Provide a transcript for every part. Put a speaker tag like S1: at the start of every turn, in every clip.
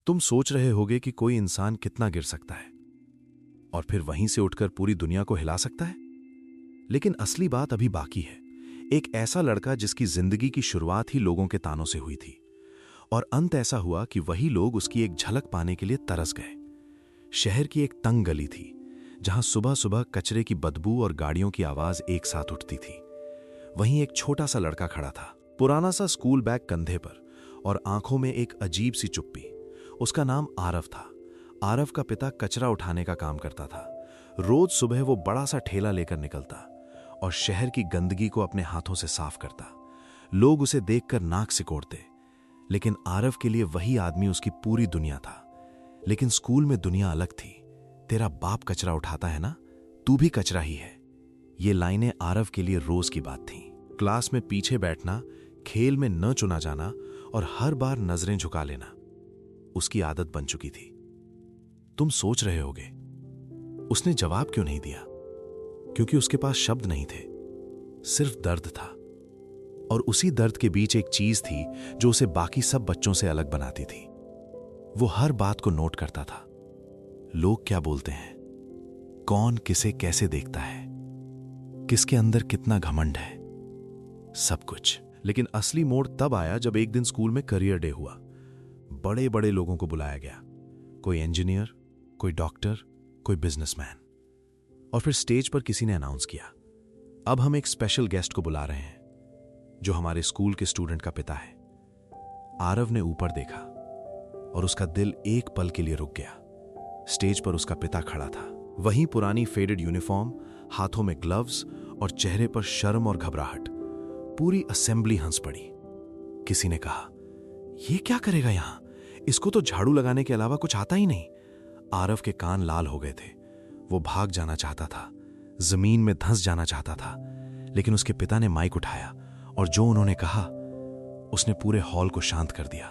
S1: तुम सोच रहे होगे कि कोई इंसान कितना गिर सकता है और फिर वहीं से उठकर पूरी दुनिया को हिला सकता है। लेकिन असली बात अभी बाकी है। एक ऐसा लड़का जिसकी जिंदगी की शुरुआत ही लोगों के तानों से हुई थी और अंत ऐसा हुआ कि वही लोग उसकी एक झलक पाने के लिए तरस गए। शहर की एक तंग गली थी जहां सुबह सुबह कचरे की बदबू और गाड़ियों की आवाज एक साथ उठती थी। वहीं एक छोटा सा लड़का खड़ा था, पुराना सा स्कूल बैग कंधे पर और आंखों में एक अजीब सी चुप्पी। उसका नाम आरव था। आरव का पिता कचरा उठाने का काम करता था। रोज सुबह वो बड़ा सा ठेला लेकर निकलता और शहर की गंदगी को अपने हाथों से साफ करता। लोग उसे देखकर नाक सिकोड़ते, लेकिन आरव के लिए वही आदमी उसकी पूरी दुनिया था। लेकिन स्कूल में दुनिया अलग थी। तेरा बाप कचरा उठाता है ना, तू भी कचरा ही है। ये लाइनें आरव के लिए रोज की बात थीं। क्लास में पीछे बैठना, खेल में न चुना जाना और हर बार नजरें झुका लेना उसकी आदत बन चुकी थी। तुम सोच रहे होगे उसने जवाब क्यों नहीं दिया? क्योंकि उसके पास शब्द नहीं थे, सिर्फ दर्द था। और उसी दर्द के बीच एक चीज थी जो उसे बाकी सब बच्चों से अलग बनाती थी। वो हर बात को नोट करता था। लोग क्या बोलते हैं, कौन किसे कैसे देखता है, किसके अंदर कितना घमंड है, सब कुछ। लेकिन असली मोड़ तब आया जब एक दिन स्कूल में करियर डे हुआ। बड़े बड़े लोगों को बुलाया गया, कोई इंजीनियर, कोई डॉक्टर, कोई बिजनेसमैन। और फिर स्टेज पर किसी ने अनाउंस किया, अब हम एक स्पेशल गेस्ट को बुला रहे हैं जो हमारे स्कूल के स्टूडेंट का पिता है। आरव ने ऊपर देखा और उसका दिल एक पल के लिए रुक गया। स्टेज पर उसका पिता खड़ा था, वही पुरानी फेडेड यूनिफॉर्म, हाथों में ग्लव्स और चेहरे पर शर्म और घबराहट। पूरी असेंबली हंस पड़ी। किसी ने कहा, यह क्या करेगा यहां, इसको तो झाड़ू लगाने के अलावा कुछ आता ही नहीं। आरव के कान लाल हो गए थे। वो भाग जाना चाहता था, जमीन में धंस जाना चाहता था, लेकिन उसके पिता ने माइक उठाया और जो उन्होंने कहा उसने पूरे हॉल को शांत कर दिया।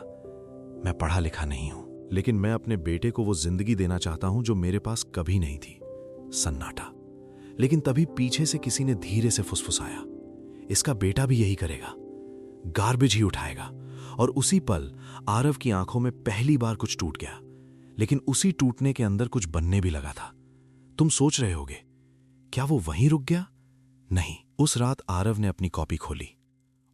S1: मैं पढ़ा लिखा नहीं हूं, लेकिन मैं अपने बेटे को वो जिंदगी देना चाहता हूं जो मेरे पास कभी नहीं थी। सन्नाटा। लेकिन तभी पीछे से किसी ने धीरे से फुसफुसाया, इसका बेटा भी यही करेगा, गार्बेज ही उठाएगा। और उसी पल आरव की आंखों में पहली बार कुछ टूट गया, लेकिन उसी टूटने के अंदर कुछ बनने भी लगा था। तुम सोच रहे होगे, क्या वो वहीं रुक गया? नहीं, उस रात आरव ने अपनी कॉपी खोली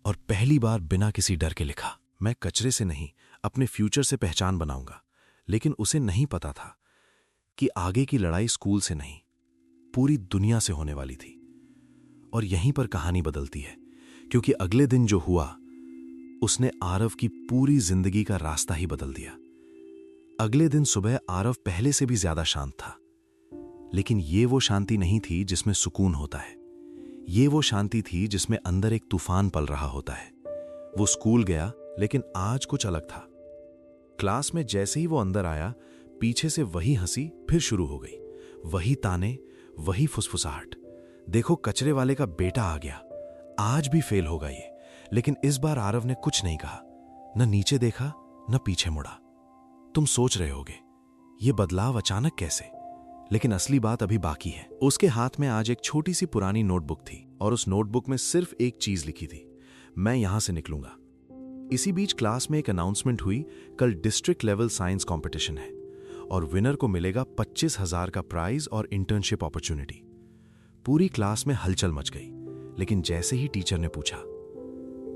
S1: और पहली बार बिना किसी डर के लिखा, मैं कचरे से नहीं, अपने फ्यूचर से पहचान बनाऊंगा। लेकिन उसे नहीं पता था कि आगे की लड़ाई स्कूल से नहीं, पूरी दुनिया से होने वाली थी। और यहीं पर कहानी बदलती है, क्योंकि अगले दिन जो हुआ उसने आरव की पूरी जिंदगी का रास्ता ही बदल दिया। अगले दिन सुबह आरव पहले से भी ज्यादा शांत था, लेकिन ये वो शांति नहीं थी जिसमें सुकून होता है। ये वो शांति थी जिसमें अंदर एक तूफान पल रहा होता है। वो स्कूल गया, लेकिन आज कुछ अलग था। क्लास में जैसे ही वो अंदर आया, पीछे से वही हंसी फिर शुरू हो गई, वही ताने, वही फुसफुसाहट। देखो, कचरे वाले का बेटा आ गया, आज भी फेल होगा ये। लेकिन इस बार आरव ने कुछ नहीं कहा, न नीचे देखा, न पीछे मुड़ा। तुम सोच रहे होगे, ये बदलाव अचानक कैसे? लेकिन असली बात अभी बाकी है। उसके हाथ में आज एक छोटी सी पुरानी नोटबुक थी और उस नोटबुक में सिर्फ एक चीज लिखी थी, मैं यहां से निकलूंगा। इसी बीच क्लास में एक अनाउंसमेंट हुई, कल डिस्ट्रिक्ट लेवल साइंस कंपटीशन है और विनर को मिलेगा 25,000 का प्राइज और इंटर्नशिप अपॉर्चुनिटी। पूरी क्लास में हलचल मच गई, लेकिन जैसे ही टीचर ने पूछा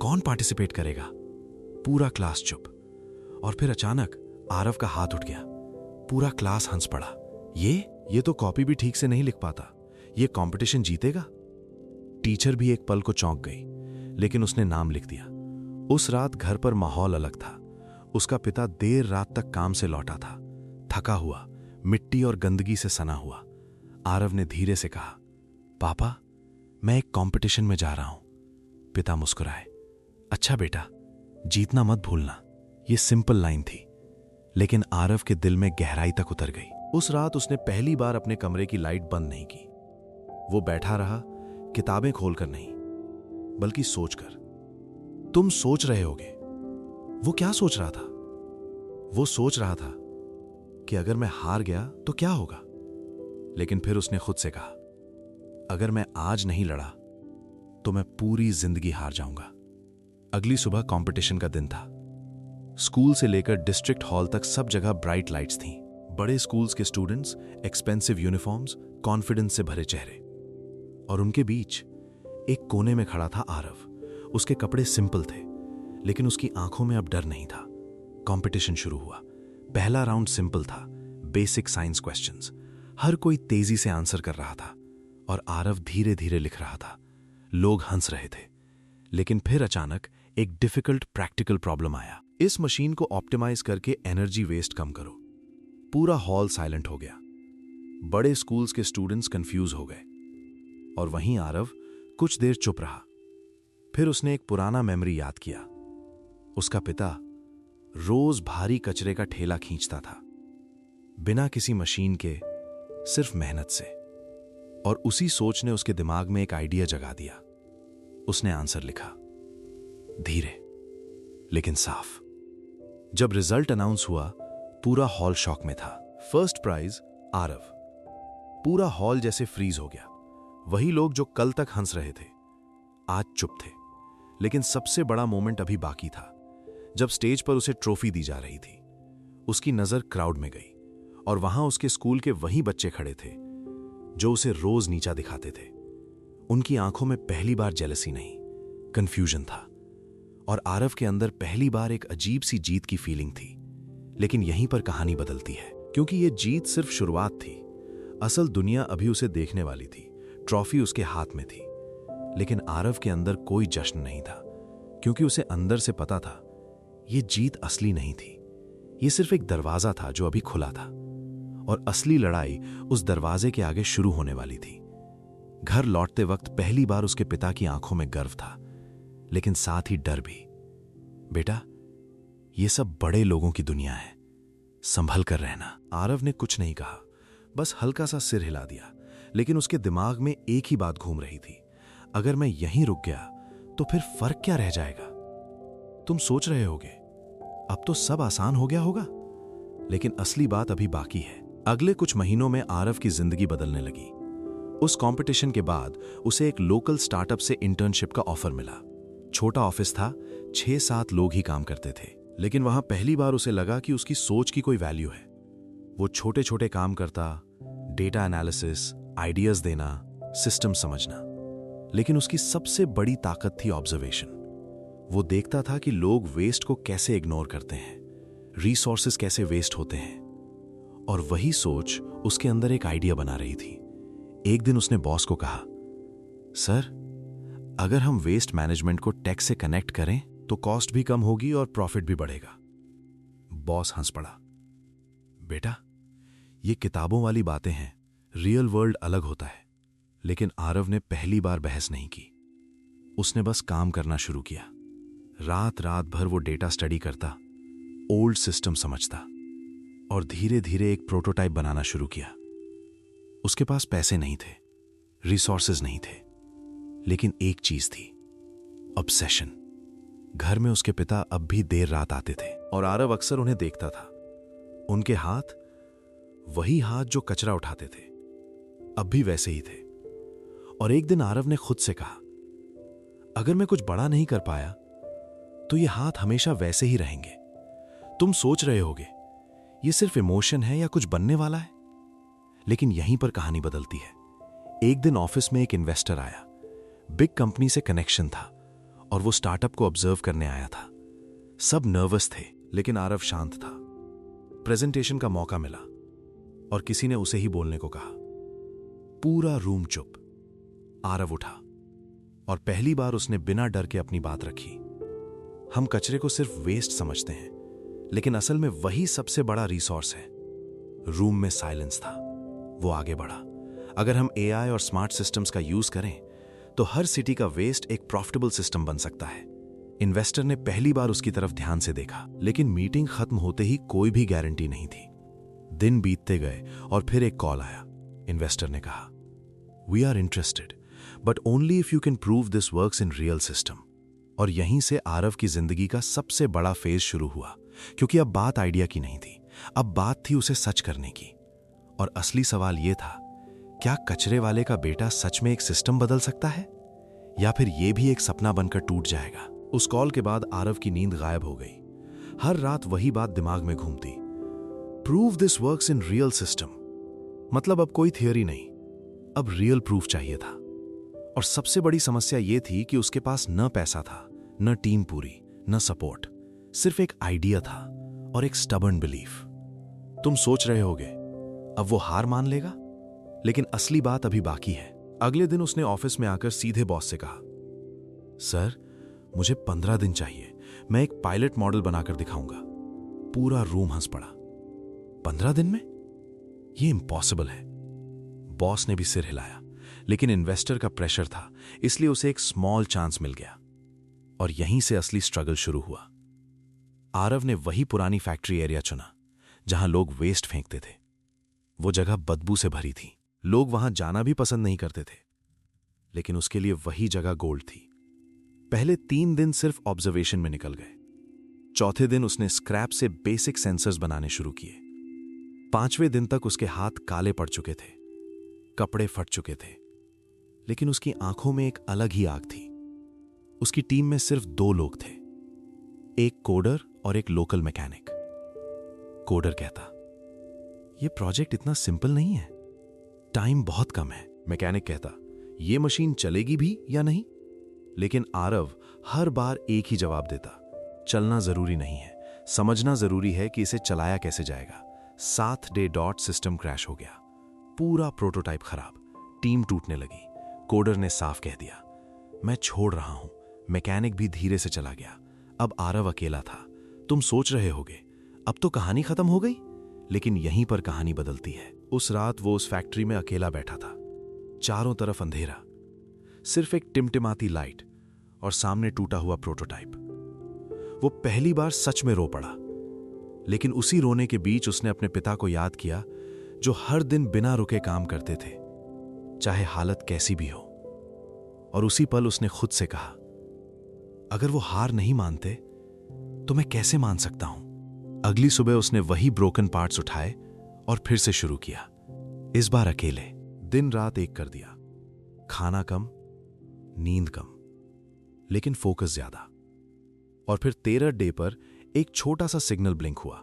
S1: कौन पार्टिसिपेट करेगा, पूरा क्लास चुप। और फिर अचानक आरव का हाथ उठ गया। पूरा क्लास हंस पड़ा। ये तो कॉपी भी ठीक से नहीं लिख पाता, ये कंपटीशन जीतेगा। टीचर भी एक पल को चौंक गई, लेकिन उसने नाम लिख दिया। उस रात घर पर माहौल अलग था। उसका पिता देर रात तक काम से लौटा था, थका हुआ, मिट्टी और गंदगी से सना हुआ। आरव ने धीरे से कहा, पापा, मैं एक कंपटीशन में जा रहा हूं। पिता मुस्कुराए, अच्छा बेटा, जीतना मत भूलना। यह सिंपल लाइन थी, लेकिन आरव के दिल में गहराई तक उतर गई। उस रात उसने पहली बार अपने कमरे की लाइट बंद नहीं की। वो बैठा रहा, किताबें खोलकर नहीं, बल्कि सोचकर। तुम सोच रहे होगे, वो क्या सोच रहा था? वो सोच रहा था कि अगर मैं हार गया तो क्या होगा। लेकिन फिर उसने खुद से कहा, अगर मैं आज नहीं लड़ा तो मैं पूरी जिंदगी हार जाऊंगा। अगली सुबह कंपटीशन का दिन था। स्कूल से लेकर डिस्ट्रिक्ट हॉल तक सब जगह ब्राइट लाइट्स थीं। बड़े स्कूल्स के स्टूडेंट्स, एक्सपेंसिव यूनिफॉर्म्स, कॉन्फिडेंस से भरे चेहरे। और उनके बीच एक कोने में खड़ा था आरव। उसके कपड़े सिंपल थे, लेकिन उसकी आंखों में अब डर नहीं था। कंपटीशन शुरू हुआ। पहला राउंड सिंपल था, बेसिक साइंस क्वेश्चंस। हर कोई तेजी से आंसर कर रहा था और आरव धीरे धीरे लिख रहा था। लोग हंस रहे थे। लेकिन फिर अचानक एक डिफिकल्ट प्रैक्टिकल प्रॉब्लम आया। इस मशीन को ऑप्टिमाइज करके एनर्जी वेस्ट कम करो। पूरा हॉल साइलेंट हो गया। बड़े स्कूल्स के स्टूडेंट्स कंफ्यूज हो गए और वहीं आरव कुछ देर चुप रहा। फिर उसने एक पुराना मेमोरी याद किया। उसका पिता रोज भारी कचरे का ठेला खींचता था, बिना किसी मशीन के, सिर्फ मेहनत से। और उसी सोच ने उसके दिमाग में एक आइडिया जगा दिया। उसने आंसर लिखा, धीरे लेकिन साफ। जब रिजल्ट अनाउंस हुआ, पूरा हॉल शॉक में था। First prize Aarav. पूरा हॉल जैसे फ्रीज हो गया। वही लोग जो कल तक हंस रहे थे आज चुप थे। लेकिन सबसे बड़ा मोमेंट अभी बाकी था। जब स्टेज पर उसे ट्रॉफी दी जा रही थी, उसकी नजर क्राउड में गई और वहां उसके स्कूल के वही बच्चे खड़े थे जो उसे रोज नीचा दिखाते थे। उनकी आंखों में पहली बार जेलसी नहीं, कंफ्यूजन था। और आरव के अंदर पहली बार एक अजीब सी जीत की फीलिंग थी। लेकिन यहीं पर कहानी बदलती है, क्योंकि यह जीत सिर्फ शुरुआत थी। असल दुनिया अभी उसे देखने वाली थी। ट्रॉफी उसके हाथ में थी, लेकिन आरव के अंदर कोई जश्न नहीं था, क्योंकि उसे अंदर से पता था यह जीत असली नहीं थी। यह सिर्फ एक दरवाजा था जो अभी खुला था, और असली लड़ाई उस दरवाजे के आगे शुरू होने वाली थी। घर लौटते वक्त पहली बार उसके पिता की आंखों में गर्व था, लेकिन साथ ही डर भी। बेटा, यह सब बड़े लोगों की दुनिया है, संभल कर रहना। आरव ने कुछ नहीं कहा, बस हल्का सा सिर हिला दिया। लेकिन उसके दिमाग में एक ही बात घूम रही थी, अगर मैं यहीं रुक गया तो फिर फर्क क्या रह जाएगा। तुम सोच रहे होगे अब तो सब आसान हो गया होगा, लेकिन असली बात अभी बाकी है। अगले कुछ महीनों में आरव की जिंदगी बदलने लगी। उस कंपटीशन के बाद उसे एक लोकल स्टार्टअप से इंटर्नशिप का ऑफर मिला। छोटा ऑफिस था, 6-7 लोग ही काम करते थे, लेकिन वहां पहली बार उसे लगा कि उसकी सोच की कोई वैल्यू है। वो छोटे छोटे काम करता, डेटा एनालिसिस, आइडियाज देना, सिस्टम समझना। लेकिन उसकी सबसे बड़ी ताकत थी ऑब्जर्वेशन। वो देखता था कि लोग वेस्ट को कैसे इग्नोर करते हैं, रिसोर्सेज कैसे वेस्ट होते हैं, और वही सोच उसके अंदर एक आइडिया बना रही थी। एक दिन उसने बॉस को कहा, सर, अगर हम वेस्ट मैनेजमेंट को टेक से कनेक्ट करें तो कॉस्ट भी कम होगी और प्रॉफिट भी बढ़ेगा। बॉस हंस पड़ा, बेटा, ये किताबों वाली बातें हैं, रियल वर्ल्ड अलग होता है। लेकिन आरव ने पहली बार बहस नहीं की। उसने बस काम करना शुरू किया। रात रात भर वो डेटा स्टडी करता, ओल्ड सिस्टम समझता और धीरे धीरे एक प्रोटोटाइप बनाना शुरू किया। उसके पास पैसे नहीं थे, रिसोर्सेज नहीं थे, लेकिन एक चीज थी, ऑब्सेशन। घर में उसके पिता अब भी देर रात आते थे और आरव अक्सर उन्हें देखता था। उनके हाथ, वही हाथ जो कचरा उठाते थे, अब भी वैसे ही थे। और एक दिन आरव ने खुद से कहा, अगर मैं कुछ बड़ा नहीं कर पाया तो ये हाथ हमेशा वैसे ही रहेंगे। तुम सोच रहे होगे ये सिर्फ इमोशन है या कुछ बनने वाला है, लेकिन यहीं पर कहानी बदलती है। एक दिन ऑफिस में एक इन्वेस्टर आया। बिग कंपनी से कनेक्शन था और वो स्टार्टअप को ऑब्जर्व करने आया था। सब नर्वस थे, लेकिन आरव शांत था। प्रेजेंटेशन का मौका मिला और किसी ने उसे ही बोलने को कहा। पूरा रूम चुप। आरव उठा और पहली बार उसने बिना डर के अपनी बात रखी। हम कचरे को सिर्फ वेस्ट समझते हैं, लेकिन असल में वही सबसे बड़ा रिसोर्स है। रूम में साइलेंस था। वो आगे बढ़ा। अगर हम एआई और स्मार्ट सिस्टम्स का यूज करें तो हर सिटी का वेस्ट एक प्रॉफिटेबल सिस्टम बन सकता है। इन्वेस्टर ने पहली बार उसकी तरफ ध्यान से देखा, लेकिन मीटिंग खत्म होते ही कोई भी गारंटी नहीं थी। दिन बीतते गए और फिर एक कॉल आया। इन्वेस्टर ने कहा, we are interested but only if you can prove this works in real system. और यहीं से आरव की जिंदगी का सबसे बड़ा फेज शुरू हुआ, क्योंकि अब बात आइडिया की नहीं थी, अब बात थी उसे सच करने की। और असली सवाल यह था, क्या कचरे वाले का बेटा सच में एक सिस्टम बदल सकता है, या फिर यह भी एक सपना बनकर टूट जाएगा। उस कॉल के बाद आरव की नींद गायब हो गई। हर रात वही बात दिमाग में घूमती, prove this works in real system. मतलब अब कोई थियोरी नहीं, अब रियल प्रूफ चाहिए था। और सबसे बड़ी समस्या यह थी कि उसके पास न पैसा था, न टीम पूरी, न सपोर्ट, सिर्फ एक आइडिया था और एक स्टबर्न बिलीफ। तुम सोच रहे होगे अब वो हार मान लेगा, लेकिन असली बात अभी बाकी है। अगले दिन उसने ऑफिस में आकर सीधे बॉस से कहा, सर मुझे 15 दिन चाहिए, मैं एक पायलट मॉडल बनाकर दिखाऊंगा। पूरा रूम हंस पड़ा। 15 दिन में? ये इम्पॉसिबल है। बॉस ने भी सिर हिलाया, लेकिन इन्वेस्टर का प्रेशर था, इसलिए उसे एक स्मॉल चांस मिल गया। और यहीं से असली स्ट्रगल शुरू हुआ। आरव ने वही पुरानी फैक्ट्री एरिया चुना जहां लोग वेस्ट फेंकते थे। वो जगह बदबू से भरी थी, लोग वहां जाना भी पसंद नहीं करते थे, लेकिन उसके लिए वही जगह गोल्ड थी। पहले 3 दिन सिर्फ ऑब्जर्वेशन में निकल गए। चौथे दिन उसने स्क्रैप से बेसिक सेंसर्स बनाने शुरू किए। 5वें दिन तक उसके हाथ काले पड़ चुके थे, कपड़े फट चुके थे, लेकिन उसकी आंखों में एक अलग ही आग थी। उसकी टीम में सिर्फ 2 लोग थे, एक कोडर और एक लोकल मैकेनिक। कोडर कहता, यह प्रोजेक्ट इतना सिंपल नहीं है, टाइम बहुत कम है। मैकेनिक कहता, यह मशीन चलेगी भी या नहीं? लेकिन आरव हर बार एक ही जवाब देता, चलना जरूरी नहीं है, समझना जरूरी है कि इसे चलाया कैसे जाएगा। 7 डे डॉट सिस्टम क्रैश हो गया, पूरा प्रोटोटाइप खराब, टीम टूटने लगी। कोडर ने साफ कह दिया, मैं छोड़ रहा हूं। मैकेनिक भी धीरे से चला गया। अब आरव अकेला था। तुम सोच रहे होगे अब तो कहानी खत्म हो गई, लेकिन यहीं पर कहानी बदलती है। उस रात वो उस फैक्ट्री में अकेला बैठा था। चारों तरफ अंधेरा, सिर्फ एक टिमटिमाती लाइट और सामने टूटा हुआ प्रोटोटाइप। वो पहली बार सच में रो पड़ा, लेकिन उसी रोने के बीच उसने अपने पिता को याद किया, जो हर दिन बिना रुके काम करते थे, चाहे हालत कैसी भी हो। और उसी पल उसने खुद से कहा, अगर वो हार नहीं मानते तो मैं कैसे मान सकता हूं? अगली सुबह उसने वही ब्रोकन पार्ट्स उठाए और फिर से शुरू किया। इस बार अकेले, दिन रात एक कर दिया। खाना कम, नींद कम, लेकिन फोकस ज्यादा। और फिर 13 डे पर एक छोटा सा सिग्नल ब्लिंक हुआ,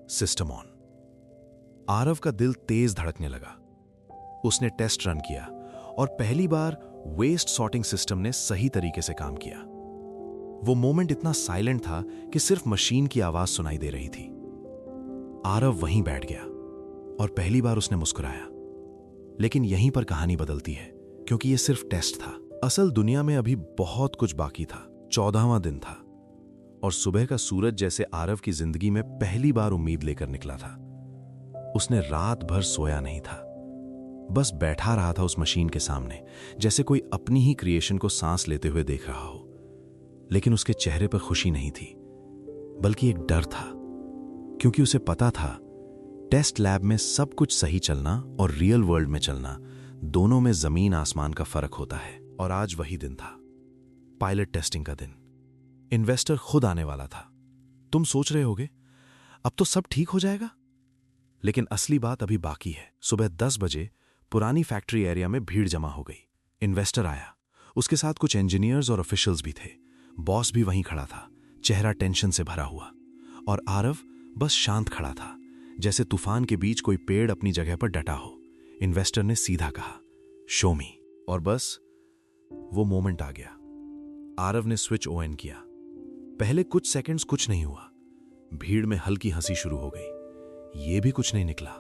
S1: सिस्टम ऑन। आरव का दिल तेज धड़कने लगा। उसने टेस्ट रन किया और पहली बार वेस्ट सॉर्टिंग सिस्टम ने सही तरीके से काम किया। वो मोमेंट इतना साइलेंट था कि सिर्फ मशीन की आवाज सुनाई दे रही थी। आरव वहीं बैठ गया और पहली बार उसने मुस्कुराया। लेकिन यहीं पर कहानी बदलती है, क्योंकि यह सिर्फ टेस्ट था। असल दुनिया में अभी बहुत कुछ बाकी था। 14वां दिन था और सुबह का सूरज जैसे आरव की जिंदगी में पहली बार उम्मीद लेकर निकला था। उसने रात भर सोया नहीं था, बस बैठा रहा था उस मशीन के सामने, जैसे कोई अपनी ही क्रिएशन को सांस लेते हुए देख रहा हो। लेकिन उसके चेहरे पर खुशी नहीं थी, बल्कि एक डर था, क्योंकि उसे पता था टेस्ट लैब में सब कुछ सही चलना और रियल वर्ल्ड में चलना, दोनों में जमीन आसमान का फर्क होता है। और आज वही दिन था, पायलट टेस्टिंग का दिन। इन्वेस्टर खुद आने वाला था। तुम सोच रहे होगे अब तो सब ठीक हो जाएगा, लेकिन असली बात अभी बाकी है। सुबह 10 बजे पुरानी फैक्ट्री एरिया में भीड़ जमा हो गई। इन्वेस्टर आया, उसके साथ कुछ इंजीनियर्स और ऑफिशियल्स भी थे। बॉस भी वहीं खड़ा था, चेहरा टेंशन से भरा हुआ। और आरव बस शांत खड़ा था, जैसे तूफान के बीच कोई पेड़ अपनी जगह पर डटा हो। इन्वेस्टर ने सीधा कहा, शो मी। और बस वो मोमेंट आ गया। आरव ने स्विच ऑन किया। पहले कुछ सेकंड्स कुछ नहीं हुआ। भीड़ में हल्की हंसी शुरू हो गई। ये भी कुछ नहीं निकला।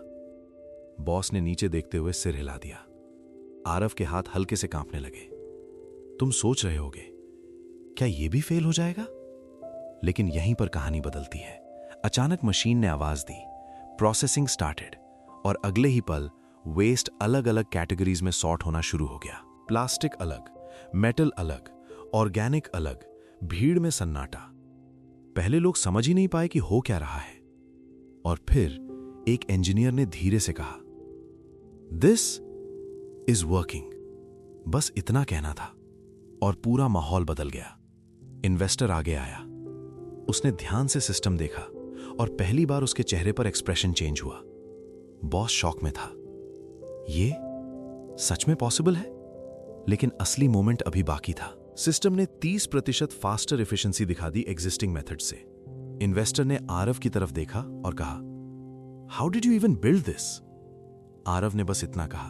S1: बॉस ने नीचे देखते हुए सिर हिला दिया। आरव के हाथ हल्के से कांपने लगे। तुम सोच रहे होगे क्या ये भी फेल हो जाएगा? लेकिन यहीं पर कहानी बदलती है। अचानक मशीन ने आवाज दी, प्रोसेसिंग स्टार्टेड, और अगले ही पल वेस्ट अलग अलग कैटेगरीज में सॉर्ट होना शुरू हो गया। प्लास्टिक अलग, मेटल अलग, ऑर्गेनिक अलग। भीड़ में सन्नाटा। पहले लोग समझ ही नहीं पाए कि हो क्या रहा है। और फिर एक इंजीनियर ने धीरे से कहा, दिस इज वर्किंग। बस इतना कहना था और पूरा माहौल बदल गया। इन्वेस्टर आगे आया। उसने ध्यान से सिस्टम देखा और पहली बार उसके चेहरे पर एक्सप्रेशन चेंज हुआ। बॉस शॉक में था। ये सच में पॉसिबल है? लेकिन असली मोमेंट अभी बाकी था। सिस्टम ने 30% फास्टर एफिशिएंसी दिखा दी एग्जिस्टिंग मेथड से। इन्वेस्टर ने आरव की तरफ देखा और कहा, how did you even build this? Aarav ने बस इतना कहा,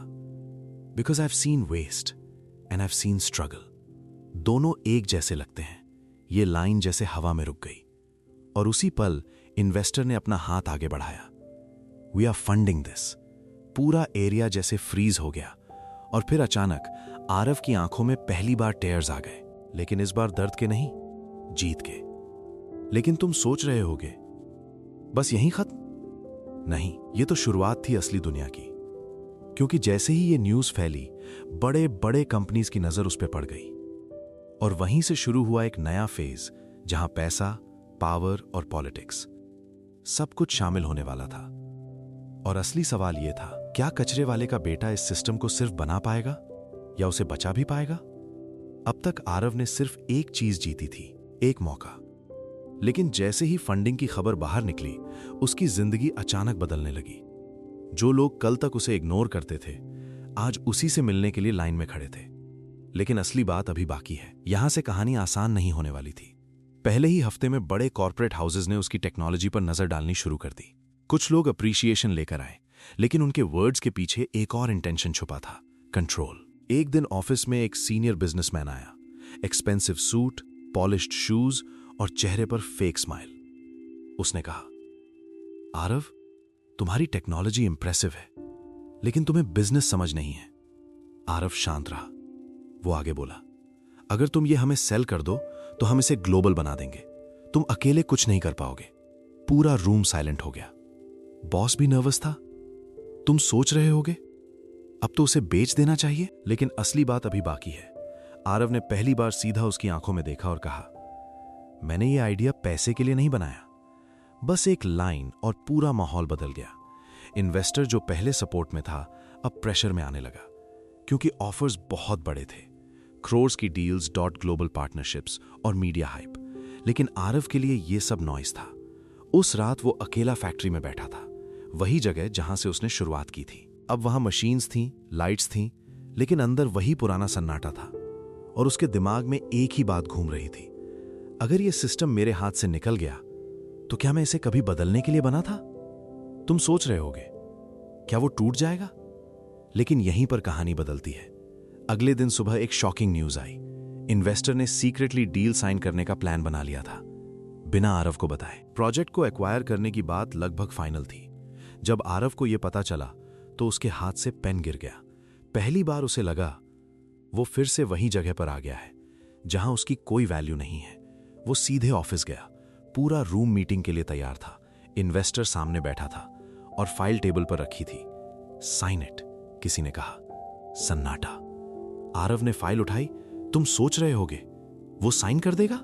S1: because I have seen waste and I have seen struggle. दोनों एक जैसे लगते हैं। ये लाइन जैसे हवा में रुक गई और उसी पल इन्वेस्टर ने अपना हाथ आगे बढ़ाया। We are funding this. पूरा एरिया जैसे फ्रीज हो गया और फिर अचानक आरव की आंखों में पहली बार टेयर्स आ गए, लेकिन इस बार दर्द के नहीं, जीत के। लेकिन तुम सोच रहे होगे, बस यहीं खत्म? नहीं, ये तो शुरुआत थी असली दुनिया की। क्योंकि जैसे ही ये न्यूज़ फैली, बड़े बड़े कंपनीज की नजर उस पर पड़ गई और वहीं से शुरू हुआ एक नया फेज जहां पैसा, पावर और पॉलिटिक्स सब कुछ शामिल होने वाला था। और असली सवाल यह था, क्या कचरे वाले का बेटा इस सिस्टम को सिर्फ बना पाएगा या उसे बचा भी पाएगा? अब तक आरव ने सिर्फ एक चीज जीती थी, एक मौका। लेकिन जैसे ही फंडिंग की खबर बाहर निकली, उसकी जिंदगी अचानक बदलने लगी। जो लोग कल तक उसे इग्नोर करते थे, आज उसी से मिलने के लिए लाइन में खड़े थे। लेकिन असली बात अभी बाकी है। यहां से कहानी आसान नहीं होने वाली थी। पहले ही हफ्ते में बड़े कॉर्पोरेट हाउसेज ने उसकी टेक्नोलॉजी पर नजर डालनी शुरू कर दी। कुछ लोग अप्रिशिएशन लेकर आए, लेकिन उनके वर्ड्स के पीछे एक और इंटेंशन छुपा था, कंट्रोल। एक दिन ऑफिस में एक सीनियर बिजनेसमैन आया, एक्सपेंसिव सूट, पॉलिश्ड शूज और चेहरे पर फेक स्माइल। उसने कहा, आरव, तुम्हारी टेक्नोलॉजी इंप्रेसिव है, लेकिन तुम्हें बिजनेस समझ नहीं है। आरव शांत रहा। वो आगे बोला, अगर तुम ये हमें सेल कर दो तो हम इसे ग्लोबल बना देंगे। तुम अकेले कुछ नहीं कर पाओगे। पूरा रूम साइलेंट हो गया। बॉस भी नर्वस था। तुम सोच रहे होगे, अब तो उसे बेच देना चाहिए। लेकिन असली बात अभी बाकी है। आरव ने पहली बार सीधा उसकी आंखों में देखा और कहा, मैंने ये आइडिया पैसे के लिए नहीं बनाया। बस एक लाइन और पूरा माहौल बदल गया। इन्वेस्टर जो पहले सपोर्ट में था, अब प्रेशर में आने लगा, क्योंकि ऑफर्स बहुत बड़े थे। क्रोर्स की डील्स, ग्लोबल पार्टनरशिप्स और मीडिया हाइप। लेकिन आरव के लिए यह सब नॉइज था। उस रात वो अकेला फैक्ट्री में बैठा था, वही जगह जहां से उसने शुरुआत की थी। अब वहां मशीन्स थीं, लाइट्स थीं, लेकिन अंदर वही पुराना सन्नाटा था। और उसके दिमाग में एक ही बात घूम रही थी, अगर यह सिस्टम मेरे हाथ से निकल गया तो क्या मैं इसे कभी बदलने के लिए बना था? तुम सोच रहे होगे, क्या वो टूट जाएगा? लेकिन यहीं पर कहानी बदलती है। अगले दिन सुबह एक शॉकिंग न्यूज आई। इन्वेस्टर ने सीक्रेटली डील साइन करने का प्लान बना लिया था, बिना आरव को बताए। प्रोजेक्ट को एक्वायर करने की बात लगभग फाइनल थी। जब आरव को यह पता चला तो उसके हाथ से पेन गिर गया। पहली बार उसे लगा वो फिर से वही जगह पर आ गया है जहां उसकी कोई वैल्यू नहीं है। वो सीधे ऑफिस गया। पूरा रूम मीटिंग के लिए तैयार था। इन्वेस्टर सामने बैठा था और फाइल टेबल पर रखी थी। साइन इट, किसी ने कहा। सन्नाटा। आरव ने फाइल उठाई। तुम सोच रहे होगे वो साइन कर देगा,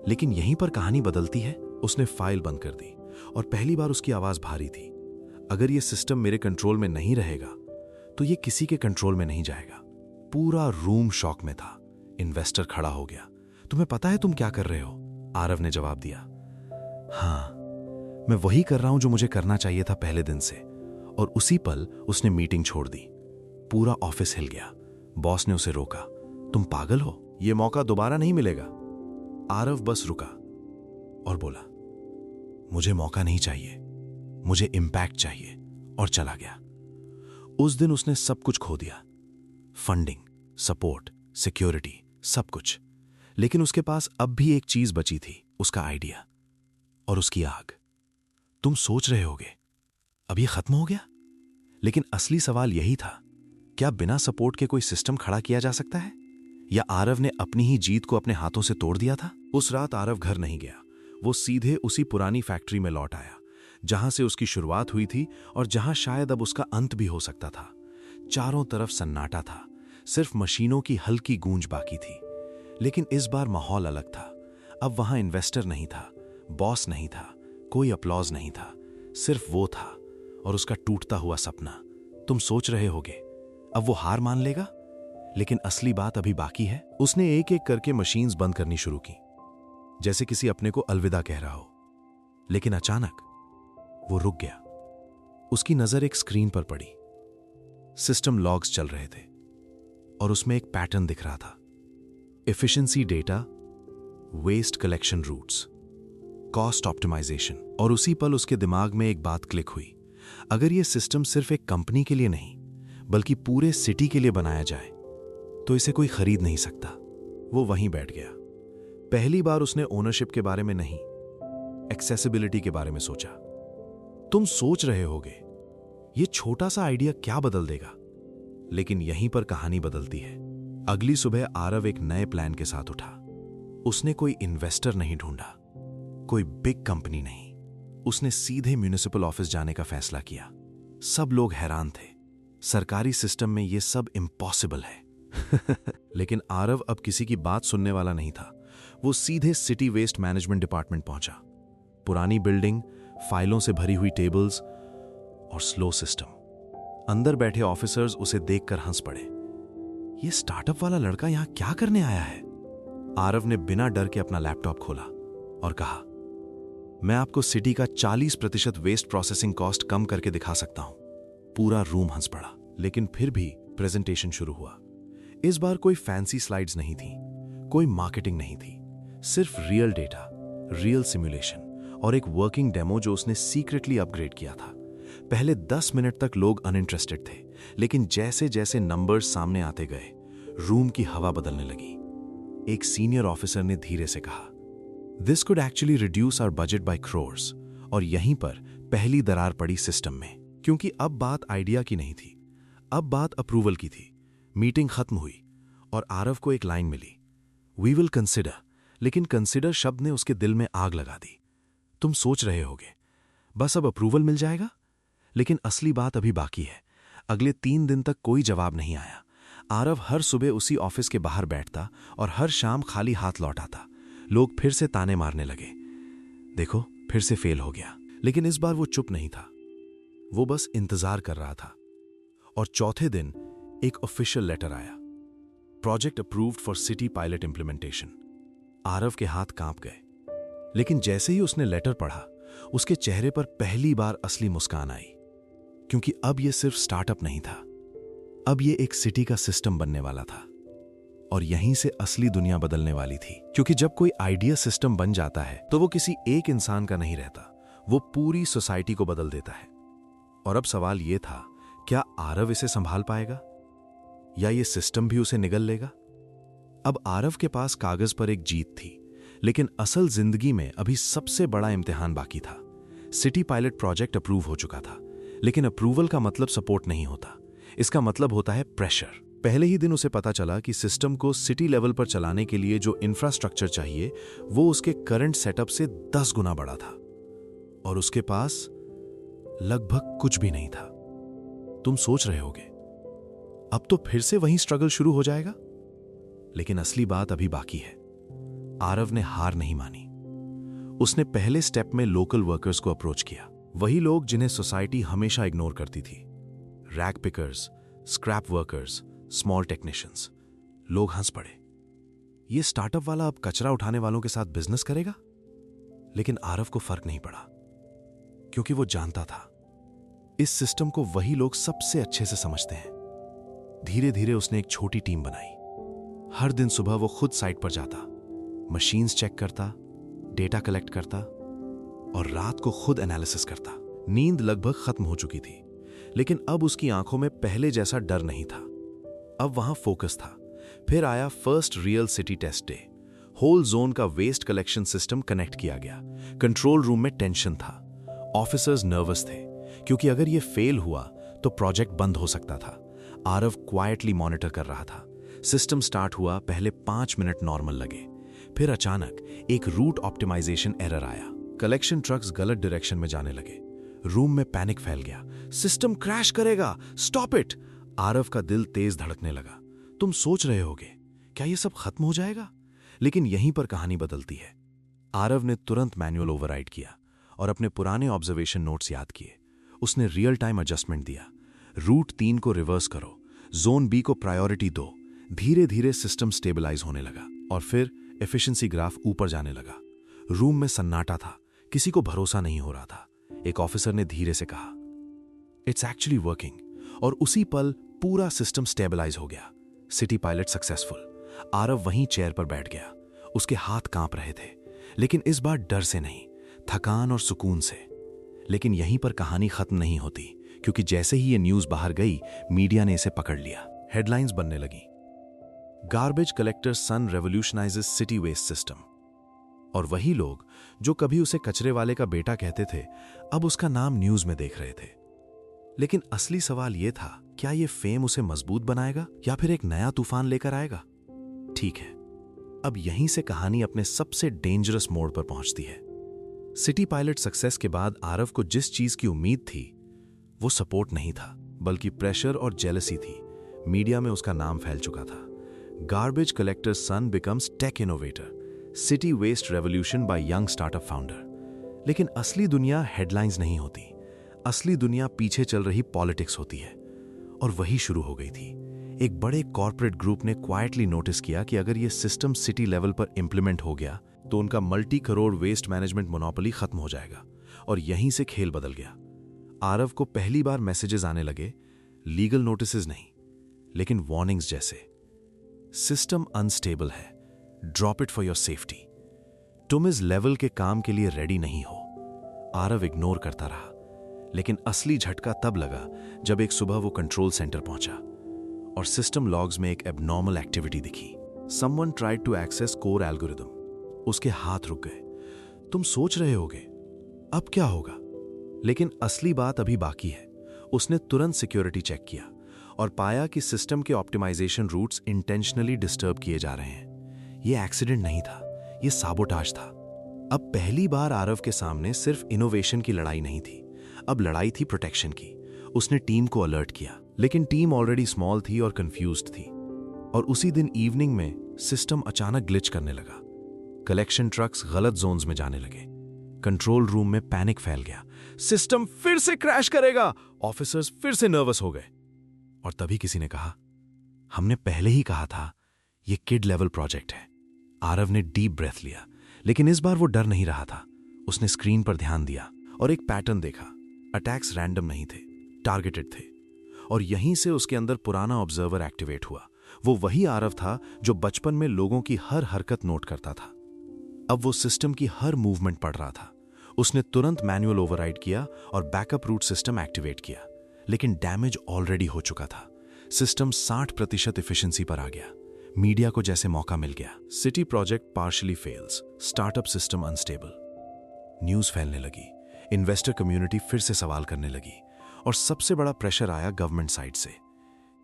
S1: लेकिन यहीं पर कहानी बदलती है। उसने फाइल बंद कर दी और पहली बार उसकी आवाज भारी थी। अगर यह सिस्टम मेरे कंट्रोल में नहीं रहेगा तो यह किसी के कंट्रोल में नहीं जाएगा। पूरा रूम शॉक में था। इन्वेस्टर खड़ा हो गया। तुम्हें पता है तुम क्या कर रहे हो? आरव ने जवाब दिया, हां, मैं वही कर रहा हूं जो मुझे करना चाहिए था पहले दिन से। और उसी पल उसने मीटिंग छोड़ दी। पूरा ऑफिस हिल गया। बॉस ने उसे रोका। तुम पागल हो, यह मौका दोबारा नहीं मिलेगा। आरव बस रुका और बोला, मुझे मौका नहीं चाहिए, मुझे इंपैक्ट चाहिए, और चला गया। उस दिन उसने सब कुछ खो दिया, फंडिंग, सपोर्ट, सिक्योरिटी, सब कुछ। लेकिन उसके पास अब भी एक चीज बची थी, उसका आइडिया और उसकी आग। तुम सोच रहे होगे, अब ये खत्म हो गया? लेकिन असली सवाल यही था, क्या बिना सपोर्ट के कोई सिस्टम खड़ा किया जा सकता है? या आरव ने अपनी ही जीत को अपने हाथों से तोड़ दिया था? उस रात आरव घर नहीं गया। वो सीधे उसी पुरानी फैक्ट्री में लौट आया जहां से उसकी शुरुआत हुई थी और जहां शायद अब उसका अंत भी हो सकता था। चारों तरफ सन्नाटा था, सिर्फ मशीनों की हल्की गूंज बाकी थी। लेकिन इस बार माहौल अलग था। अब वहां इन्वेस्टर नहीं था, बॉस नहीं था, कोई अपलॉज नहीं था, सिर्फ वो था और उसका टूटता हुआ सपना। तुम सोच रहे होगे, अब वो हार मान लेगा? लेकिन असली बात अभी बाकी है। उसने एक एक करके मशीन्स बंद करनी शुरू की, जैसे किसी अपने को अलविदा कह रहा हो। लेकिन अचानक वो रुक गया। उसकी नजर एक स्क्रीन पर पड़ी। सिस्टम लॉग्स चल रहे थे और उसमें एक पैटर्न दिख रहा था। Efficiency data, waste collection routes, cost optimisation. और उसी पल उसके दिमाग में एक बात क्लिक हुई, अगर ये सिस्टम सिर्फ एक कंपनी के लिए नहीं बल्कि पूरे सिटी के लिए बनाया जाए तो इसे कोई खरीद नहीं सकता। वो वहीं बैठ गया। पहली बार उसने ओनरशिप के बारे में नहीं, एक्सेसिबिलिटी के बारे में सोचा। तुम सोच रहे होगे ये छोटा सा आइडिया क्या बदल देगा, लेकिन यहीं पर कहानी बदलती है। अगली सुबह आरव एक नए प्लान के साथ उठा। उसने कोई इन्वेस्टर नहीं ढूंढा, कोई बिग कंपनी नहीं, उसने सीधे म्युनिसिपल ऑफिस जाने का फैसला किया। सब लोग हैरान थे, सरकारी सिस्टम में यह सब इम्पॉसिबल है। लेकिन आरव अब किसी की बात सुनने वाला नहीं था। वो सीधे सिटी वेस्ट मैनेजमेंट डिपार्टमेंट पहुंचा। पुरानी बिल्डिंग, फाइलों से भरी हुई टेबल्स और स्लो सिस्टम। अंदर बैठे ऑफिसर्स उसे देखकर हंस पड़े। ये स्टार्टअप वाला लड़का यहां क्या करने आया है? आरव ने बिना डर के अपना लैपटॉप खोला और कहा, मैं आपको सिटी का 40% वेस्ट प्रोसेसिंग कॉस्ट कम करके दिखा सकता हूं। पूरा रूम हंस पड़ा। लेकिन फिर भी प्रेजेंटेशन शुरू हुआ। इस बार कोई फैंसी स्लाइड्स नहीं थी, कोई मार्केटिंग नहीं थी, सिर्फ रियल डेटा, रियल सिमुलेशन और एक वर्किंग डेमो जो उसने सीक्रेटली अपग्रेड किया था। पहले 10 मिनट तक लोग अनइंटरेस्टेड थे, लेकिन जैसे जैसे नंबर्स सामने आते गए रूम की हवा बदलने लगी। एक सीनियर ऑफिसर ने धीरे से कहा, this could actually reduce our budget by crores. और यहीं पर पहली दरार पड़ी सिस्टम में, क्योंकि अब बात आइडिया की नहीं थी, अब बात अप्रूवल की थी। मीटिंग खत्म हुई और आरव को एक लाइन मिली, वी विल कंसिडर। लेकिन कंसिडर शब्द ने उसके दिल में आग लगा दी। तुम सोच रहे होगे बस अब अप्रूवल मिल जाएगा, लेकिन असली बात अभी बाकी है। अगले 3 दिन तक कोई जवाब नहीं आया। आरव हर सुबह उसी ऑफिस के बाहर बैठता और हर शाम खाली हाथ लौट आता। लोग फिर से ताने मारने लगे, देखो फिर से फेल हो गया। लेकिन इस बार वो चुप नहीं था, वो बस इंतजार कर रहा था। और चौथे दिन एक ऑफिशियल लेटर आया, project approved for city pilot implementation. Aarav के हाथ कांप गए, लेकिन जैसे ही उसने लेटर पढ़ा उसके चेहरे पर पहली बार असली मुस्कान आई, क्योंकि अब यह सिर्फ स्टार्टअप नहीं था, अब यह एक सिटी का सिस्टम बनने वाला था। और यहीं से असली दुनिया बदलने वाली थी, क्योंकि जब कोई आइडिया सिस्टम बन जाता है तो वो किसी एक इंसान का नहीं रहता, वो पूरी सोसाइटी को बदल देता है। और अब सवाल यह था, क्या आरव इसे संभाल पाएगा या ये सिस्टम भी उसे निगल लेगा? अब आरव के पास कागज पर एक जीत थी, लेकिन असल जिंदगी में अभी सबसे बड़ा इम्तिहान बाकी था। सिटी पायलट प्रोजेक्ट अप्रूव हो चुका था, लेकिन अप्रूवल का मतलब सपोर्ट नहीं होता, इसका मतलब होता है प्रेशर। पहले ही दिन उसे पता चला कि सिस्टम को सिटी लेवल पर चलाने के लिए जो इंफ्रास्ट्रक्चर चाहिए वो उसके करंट सेटअप से 10 गुना बड़ा था, और उसके पास लगभग कुछ भी नहीं था। तुम सोच रहे होगे अब तो फिर से वही स्ट्रगल शुरू हो जाएगा, लेकिन असली बात अभी बाकी है। आरव ने हार नहीं मानी। उसने पहले स्टेप में लोकल वर्कर्स को अप्रोच किया, वही लोग जिन्हें सोसाइटी हमेशा इग्नोर करती थी। Rag pickers, scrap workers, small technicians. लोग हंस पड़े, ये स्टार्टअप वाला अब कचरा उठाने वालों के साथ बिजनेस करेगा? लेकिन आरव को फर्क नहीं पड़ा, क्योंकि वो जानता था इस सिस्टम को वही लोग सबसे अच्छे से समझते हैं। धीरे धीरे उसने एक छोटी टीम बनाई। हर दिन सुबह वो खुद साइट पर जाता, मशीन्स चेक करता, डेटा कलेक्ट करता और रात को खुद एनालिसिस करता। नींद लगभग खत्म हो चुकी थी, लेकिन अब उसकी आंखों में पहले जैसा डर नहीं था, अब वहां फोकस था। फिर आया first real city test day. Whole zone का वेस्ट कलेक्शन सिस्टम कनेक्ट किया गया। कंट्रोल रूम में टेंशन था, ऑफिसर्स नर्वस थे, क्योंकि अगर यह फेल हुआ तो प्रोजेक्ट बंद हो सकता था। आरव क्वाइटली मॉनिटर कर रहा था। सिस्टम स्टार्ट हुआ, पहले 5 मिनट नॉर्मल लगे, फिर अचानक एक रूट ऑप्टिमाइजेशन एरर आया। कलेक्शन ट्रक्स गलत डायरेक्शन में जाने लगे। रूम में पैनिक फैल गया, सिस्टम क्रैश करेगा, स्टॉप इट। आरव का दिल तेज धड़कने लगा। तुम सोच रहे होगे क्या यह सब खत्म हो जाएगा? लेकिन यहीं पर कहानी बदलती है। आरव ने तुरंत मैनुअल ओवरराइड किया और अपने पुराने ऑब्जर्वेशन नोट्स याद किए। उसने रियल टाइम एडजस्टमेंट दिया, रूट 3 को रिवर्स करो, जोन बी को प्रायोरिटी दो। धीरे धीरे सिस्टम स्टेबलाइज होने लगा और फिर एफिशिएंसी ग्राफ ऊपर जाने लगा। रूम में सन्नाटा था, किसी को भरोसा नहीं हो रहा था। एक ऑफिसर ने धीरे से कहा, इट्स एक्चुअली वर्किंग। और उसी पल पूरा सिस्टम स्टेबलाइज हो गया। City pilot successful. आरव वहीं चेयर पर बैठ गया। उसके हाथ कांप रहे थे, लेकिन इस बार डर से नहीं, थकान और सुकून से। लेकिन यहीं पर कहानी खत्म नहीं होती, क्योंकि जैसे ही ये न्यूज़ बाहर गई, मीडिया ने इसे पकड़ लिया। हेडलाइंस बनने लगी, गार्बेज कलेक्टर सन रेवोल्यूशनाइजेस सिटी वेस्ट सिस्टम। और वही लोग जो कभी उसे कचरे वाले का बेटा कहते थे, अब उसका नाम न्यूज़ में देख रहे थे। लेकिन असली सवाल यह था, क्या यह फेम उसे मजबूत बनाएगा या फिर एक नया तूफान लेकर आएगा? ठीक है, अब यहीं से कहानी अपने सबसे डेंजरस मोड़ पर पहुंचती है। सिटी पायलट सक्सेस के बाद आरव को जिस चीज की उम्मीद थी, वो सपोर्ट नहीं था, बल्कि प्रेशर और जेलसी थी। मीडिया में उसका नाम फैल चुका था। Garbage collector son becomes tech innovator, city waste revolution by young startup founder. लेकिन असली दुनिया हेडलाइंस नहीं होती, असली दुनिया पीछे चल रही पॉलिटिक्स होती है। और वही शुरू हो गई थी। एक बड़े कॉर्पोरेट ग्रुप ने क्वाइटली नोटिस किया कि अगर ये सिस्टम सिटी लेवल पर इंप्लीमेंट हो गया तो उनका multi crore waste management monopoly खत्म हो जाएगा। और यहीं से खेल बदल गया। आरव को पहली बार मैसेजेस आने लगे, लीगल नोटिसेस नहीं, लेकिन वार्निंग्स जैसे, सिस्टम अनस्टेबल है, drop it for your safety, तुम इस लेवल के काम के लिए रेडी नहीं हो। आरव इग्नोर करता रहा, लेकिन असली झटका तब लगा जब एक सुबह वो कंट्रोल सेंटर पहुंचा और सिस्टम लॉग्स में एक एबनॉर्मल एक्टिविटी दिखी। Someone tried to access core algorithm. उसके हाथ रुक गए। तुम सोच रहे होगे अब क्या होगा, लेकिन असली बात अभी बाकी है। उसने तुरंत सिक्योरिटी चेक किया और पाया कि सिस्टम के ऑप्टिमाइजेशन रूट्स इंटेंशनली डिस्टर्ब किए जा रहे हैं। यह एक्सीडेंट नहीं था, यह साबोटाज था। अब पहली बार आरव के सामने सिर्फ इनोवेशन की लड़ाई नहीं थी, अब लड़ाई थी प्रोटेक्शन की। उसने टीम को अलर्ट किया, लेकिन टीम ऑलरेडी स्मॉल थी और कंफ्यूज्ड थी। और उसी दिन इवनिंग में सिस्टम अचानक ग्लिच करने लगा। कलेक्शन ट्रक्स गलत जोन्स में जाने लगे। कंट्रोल रूम में पैनिक फैल गया। सिस्टम फिर से क्रैश करेगा। ऑफिसर्स फिर से नर्वस हो गए। और तभी किसी ने कहा, हमने पहले ही कहा था यह किड लेवल प्रोजेक्ट है। आरव ने डीप ब्रेथ लिया, लेकिन इस बार वो डर नहीं रहा था। उसने स्क्रीन पर ध्यान दिया और एक पैटर्न देखा। अटैक्स रैंडम नहीं थे, टारगेटेड थे। और यहीं से उसके अंदर पुराना ऑब्जर्वर एक्टिवेट हुआ। वो वही आरव था जो बचपन में लोगों की हर हरकत नोट करता था। अब वो सिस्टम की हर मूवमेंट पढ़ रहा था। उसने तुरंत मैनुअल ओवरराइड किया और बैकअप रूट सिस्टम एक्टिवेट किया, लेकिन डैमेज ऑलरेडी हो चुका था। सिस्टम 60% एफिशिएंसी पर आ गया। मीडिया को जैसे मौका मिल गया। City project partially fails, startup system unstable. News फैलने लगी, इन्वेस्टर कम्युनिटी फिर से सवाल करने लगी, और सबसे बड़ा प्रेशर आया गवर्नमेंट साइड से।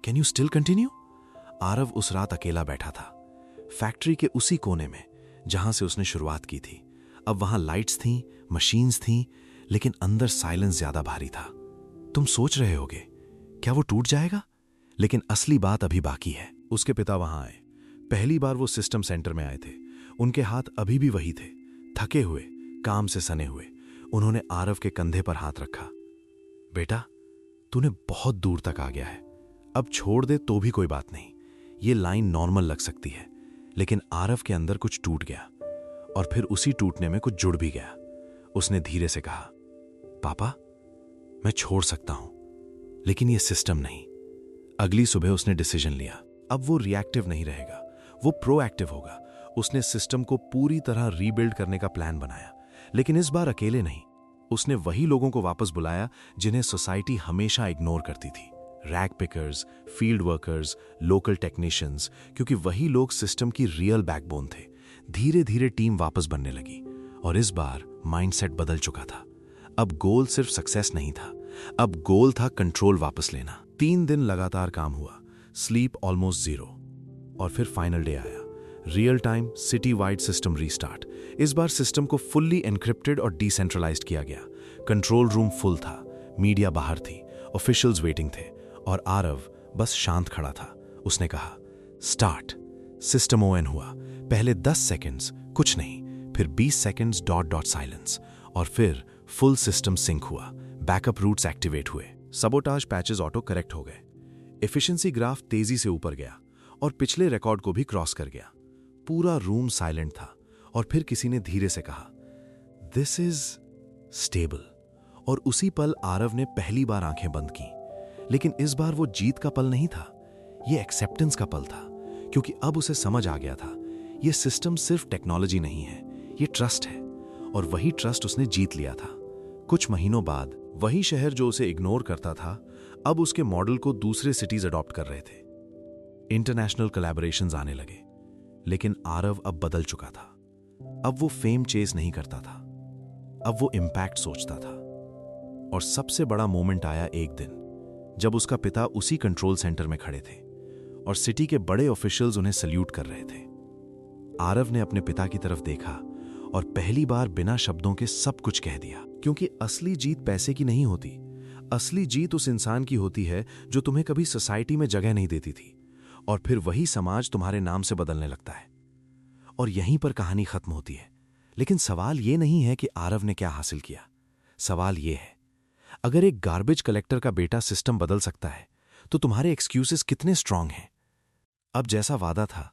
S1: Can you still continue? Aarav उस रात अकेला बैठा था, फैक्ट्री के उसी कोने में जहां से उसने शुरुआत की थी। अब वहां लाइट्स थीं, मशीन्स थीं, लेकिन अंदर साइलेंस ज्यादा भारी था। तुम सोच रहे होगे, क्या वो टूट जाएगा? लेकिन असली बात अभी बाकी है। उसके पिता वहां आए। पहली बार वो सिस्टम सेंटर में आए थे। उनके हाथ अभी भी वही थे, थके हुए, काम से सने हुए। उन्होंने आरव के कंधे पर हाथ रखा। बेटा, तूने बहुत दूर तक आ गया है, अब छोड़ दे तो भी कोई बात नहीं। ये लाइन नॉर्मल लग सकती है, लेकिन आरव के अंदर कुछ टूट गया, और फिर उसी टूटने में कुछ जुड़ भी गया। उसने धीरे से कहा, पापा, मैं छोड़ सकता हूं, लेकिन ये सिस्टम नहीं। अगली सुबह उसने डिसीजन लिया। अब वो रिएक्टिव नहीं रहेगा, वो प्रोएक्टिव होगा। उसने सिस्टम को पूरी तरह रीबिल्ड करने का प्लान बनाया, लेकिन इस बार अकेले नहीं। उसने वही लोगों को वापस बुलाया जिन्हें सोसाइटी हमेशा इग्नोर करती थी। Rag pickers, field workers, local technicians, क्योंकि वही लोग सिस्टम की रियल बैकबोन थे। धीरे धीरे टीम वापस बनने लगी, और इस बार माइंडसेट बदल चुका था। अब गोल सिर्फ सक्सेस नहीं था, अब गोल था कंट्रोल वापस लेना। 3 दिन लगातार काम हुआ, स्लीप ऑलमोस्ट 0, और फिर फाइनल डे आया। Real time city wide system restart. इस बार सिस्टम को फुल्ली एनक्रिप्टेड और डिसेंट्रलाइज्ड किया गया। कंट्रोल रूम फुल था, मीडिया बाहर थी, ऑफिशियल्स वेटिंग थे, और आरव बस शांत खड़ा था। उसने कहा, स्टार्ट। सिस्टम ओएन हुआ। पहले 10 सेकेंड्स कुछ नहीं, फिर 20 सेकेंड्स डॉट डॉट साइलेंस, और फिर फुल सिस्टम सिंक हुआ। बैकअप रूट्स एक्टिवेट हुए, सबोटाज पैचेस ऑटो करेक्ट हो गए। एफिशिएंसी ग्राफ तेजी से ऊपर गया और पिछले रिकॉर्ड को भी क्रॉस कर गया। पूरा रूम साइलेंट था, और फिर किसी ने धीरे से कहा, दिस इज स्टेबल। और उसी पल आरव ने पहली बार आंखें बंद की। लेकिन इस बार वो जीत का पल नहीं था, ये एक्सेप्टेंस का पल था, क्योंकि अब उसे समझ आ गया था, ये सिस्टम सिर्फ टेक्नोलॉजी नहीं है, ये ट्रस्ट है। और वही ट्रस्ट उसने जीत लिया था। कुछ महीनों बाद वही शहर जो उसे इग्नोर करता था अब उसके मॉडल को दूसरे सिटीज अडॉप्ट कर रहे थे। इंटरनेशनल कोलैबोरेशंस आने लगे, लेकिन आरव अब बदल चुका था। अब वो फेम चेस नहीं करता था, अब वो इम्पैक्ट सोचता था। और सबसे बड़ा मोमेंट आया एक दिन जब उसका पिता उसी कंट्रोल सेंटर में खड़े थे और सिटी के बड़े ऑफिशियल्स उन्हें सल्यूट कर रहे थे। आरव ने अपने पिता की तरफ देखा और पहली बार बिना शब्दों के सब कुछ कह दिया, क्योंकि असली जीत पैसे की नहीं होती। असली जीत उस इंसान की होती है जो तुम्हें कभी सोसाइटी में जगह नहीं देती थी, और फिर वही समाज तुम्हारे नाम से बदलने लगता है। और यहीं पर कहानी खत्म होती है। लेकिन सवाल यह नहीं है कि आरव ने क्या हासिल किया। सवाल यह है, अगर एक गार्बेज कलेक्टर का बेटा सिस्टम बदल सकता है तो तुम्हारे एक्सक्यूजेस कितने स्ट्रांग हैं। अब जैसा वादा था